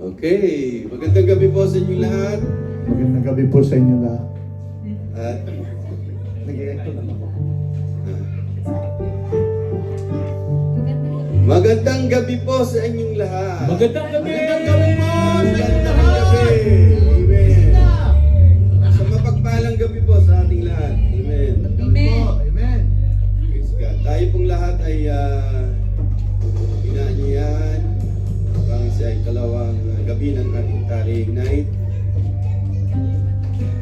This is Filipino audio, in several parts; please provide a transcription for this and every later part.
Okay, magandang gabi po sa inyo lahat. Magandang gabi po sa inyo lahat. At Nag-echo lang ako. magandang gabi po sa inyong lahat. Magandang gabi! Magandang gabi po sa inyong gabi. Amen. Sa mapagpalang gabi po sa ating lahat. Amen. Amen! Amen. Praise God. Tayo pong lahat ay inaanyayahan upang siya ay kalawang gabi ng ating Tally Ignite.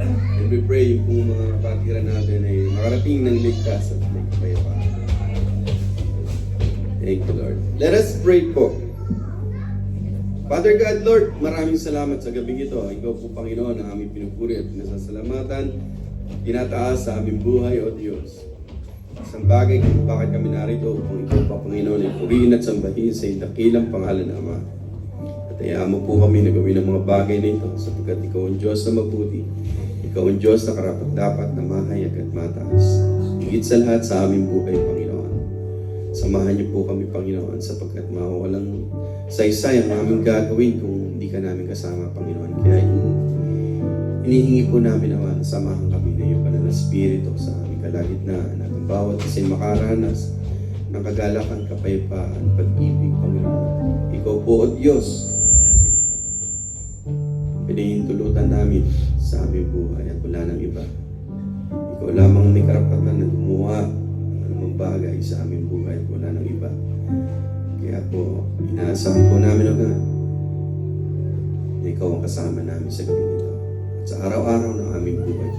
And we pray yung pong mga kapatiran natin ay makarating ng ligtas at may kapayapaan. Thank you, Lord. Let us pray po. Father God, Lord, maraming salamat sa gabing ito. Ikaw po, Panginoon, ang aming pinupuri at pinasasalamatan, tinataas sa aming buhay, O Diyos. Isang bagay kung bakit kami narito upang ikaw pa, Panginoon, ay purihin at sambahin sa dakilang pangalan ng Ama. At hayaan mo po kami na gawin ang mga bagay na ito sapagkat ikaw ang Diyos na mabuti. Ikaw ang Diyos na karapat-dapat na mahayag at mataas. Higit sa lahat sa aming buhay, Panginoon. Samahan niyo po kami, Panginoon, sapagkat mawawalang saysay ang aming gagawin kung hindi ka namin kasama, Panginoon. Kaya inihingi po namin naman, samahan kami na iyong banal na Espiritu sa aming kalagitnaan at ang bawat isa'y makaranas ng kagalakan, kapayapaan, pag-ibig, Panginoon. Ikaw po, O Diyos, pinahintulutan namin sa aming buhay at wala nang iba. Ikaw lamang may karapatan na gumawa ng bagay sa aming buhay at wala nang iba. Kaya po, inaasahan po namin na ikaw ang kasama namin sa gabi nito at sa araw-araw ng aming buhay.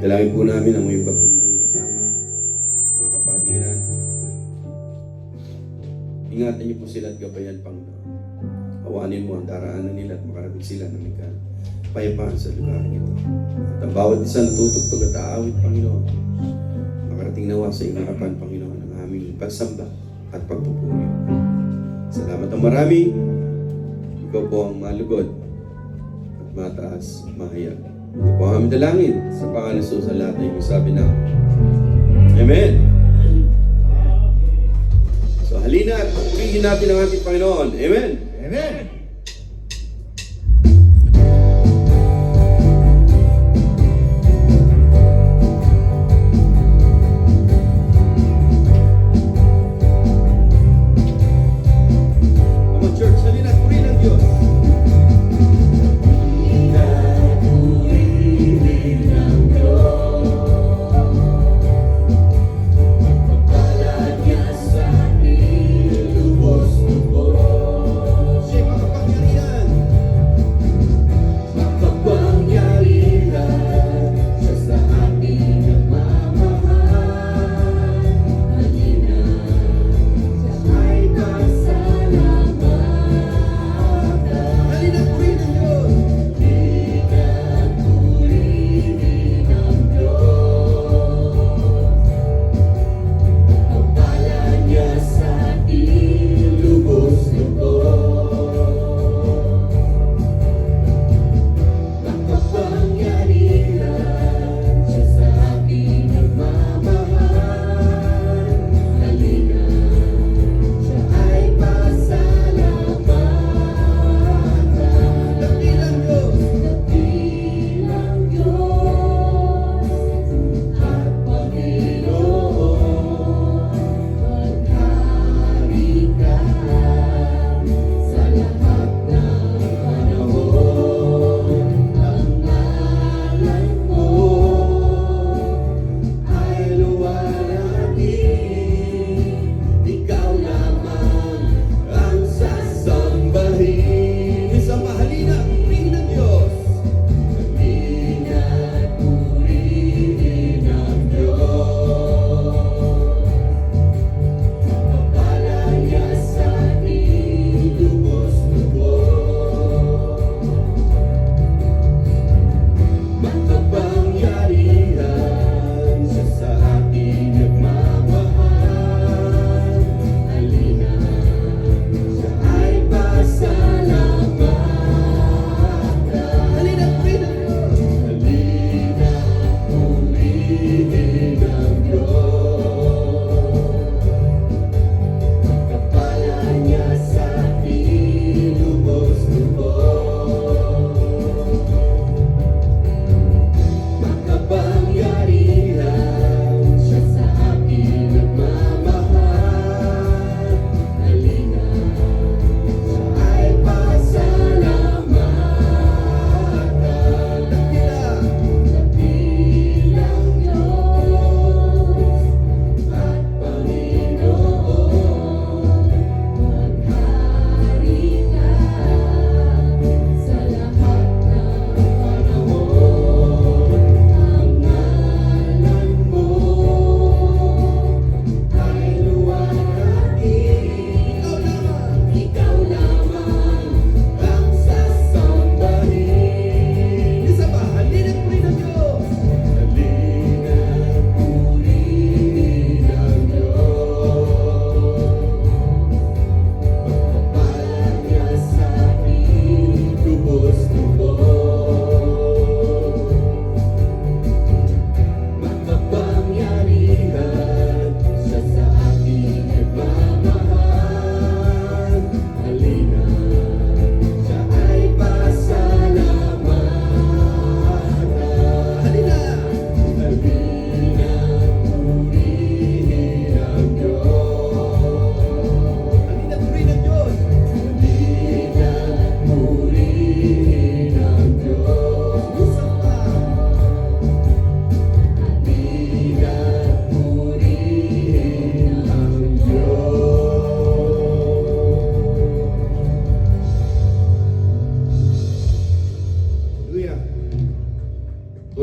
Dalangin po namin ang mga iba po namin kasama, mga kapatiran. Ingatan niyo po sila at gabayan, Panginoon. Hawanin mo ang daraanan nila at makarating sila ng kapayapaan sa lugar nito. At ang bawat isa natutugtog at aawit, Panginoon, makarating nawa sa iyong harapan, Panginoon, ang aming pagsamba at pagpupuri. Salamat ang marami. Ikaw po ang malugod at mataas, mahayag. Ito po ang aming dalangin sa pangalan ng Jesus sa lahat ay sabi na Amen. So halina at purihin natin ang ating Panginoon. Amen. Amen. Come on, church, halina at purihin ang Diyos. Siya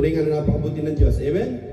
Tunay nga na napakabuti ng Diyos. Amen?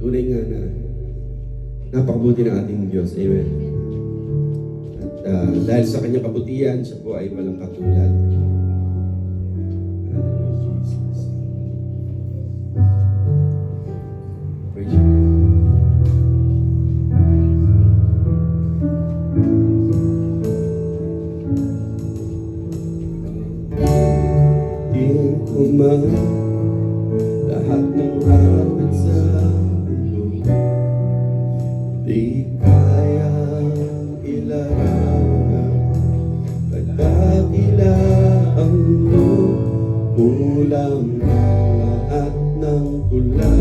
Tunay nga na napakabuti ng ating Diyos. Amen. At dahil sa kanyang kabutihan, siya po ay walang katulad. Hallelujah, Jesus. Praise you. Di ko man lahat ng awit sa mundo, di kayang ilarawan pagkakilaan mo. Kulang lahat ng tula,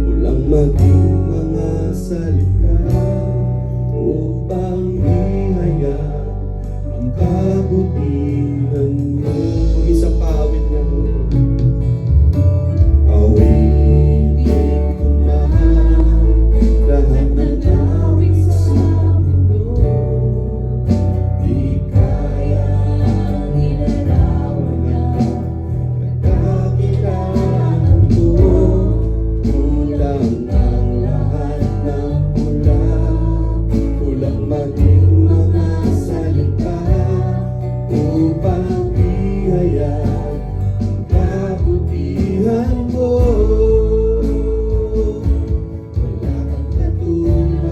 kulang maging mga salita upang ihaya ang kabutihan mo. Isang pawit na awitin ko man katulad ng kabutihan mo. Wala kang katulad,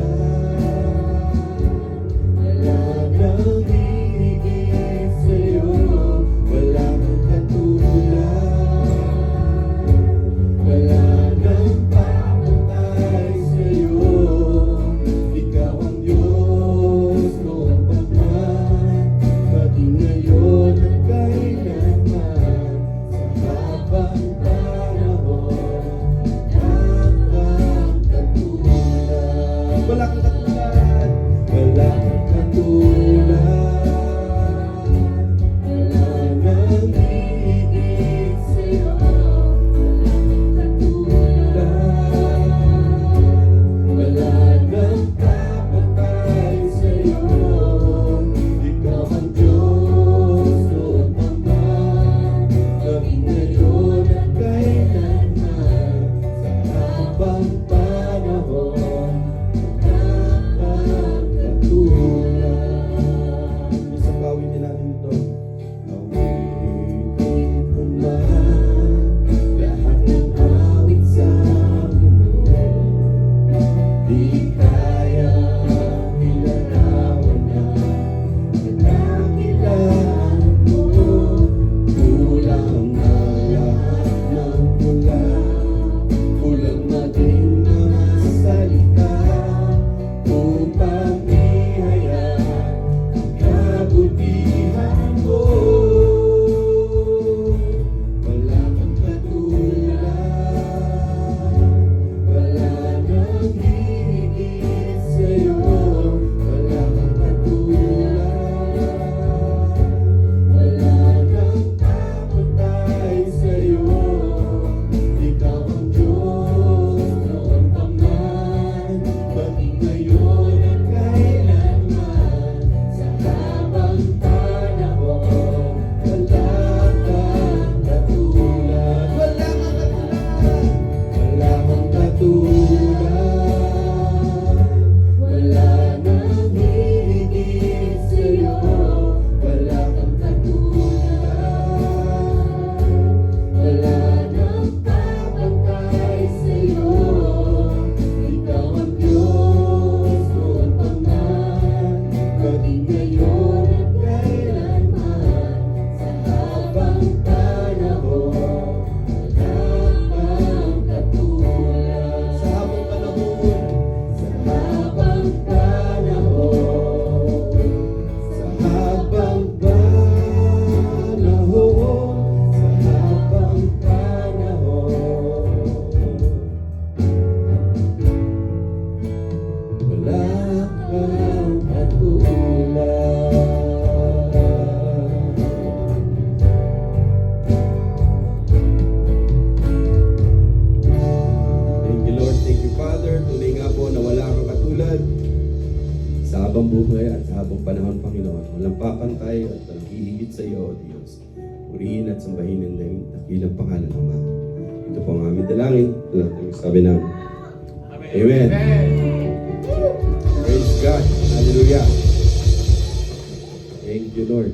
wala nang hihigit sa'yo. Wala kang katulad, wala nang papatay sa'yo. Ikaw ang Diyos noon pa man, pati ngayon at kailanman. Sa habang panahon, nakang katulad. Wala kang katulad, wala kang katulad, wala nang hihigit sa'yo. Wala nang kapatay sa'yo. Ikaw ang Diyos noon pa man, pati ngayon at kailanman. Sa habang panahon, nakang katulad. Isang gawin din natin ito. Awitin ko man lahat ng awit sa mundo. Di kaya ilarawan na kadakilaan mo. Kulang ang lahat ng kulang, kulang maging mga salita upang ihayag ang kabutihan mo. Wala kang katulad, wala nang hihigit sa'yo. Wala kang katulad, wala nang kapatay sa'yo. Ikaw ang Diyos noon pa man, pati ngayon at kailanman. Sa habang panahon, wala kang katulad. Wala kang katulad, wala kang katulad, wala nang hihigit sa'yo. Wala kang katulad, wala nang papatay sa'yo. Ikaw ang Diyos noon pa man, pati ngayon at kailanman. Sa habang panahon, wala kang katulad. Sa habang panahon, sa habang panahon, sa habang panahon, sa habang panahon, wala kang katulad. Thank you, Lord. Thank you, Father. Tunay nga po na wala kang katulad sa habang buhay at sa habang panahon, Panginoon. Walang papantay at walang hihigit sa iyo, O Diyos. Purihin at sambahin ang dakilang pangalan ng Ama. Ito po ang aming dalangin. Sabi namin. Amen. Praise God. Hallelujah. Thank you, Lord.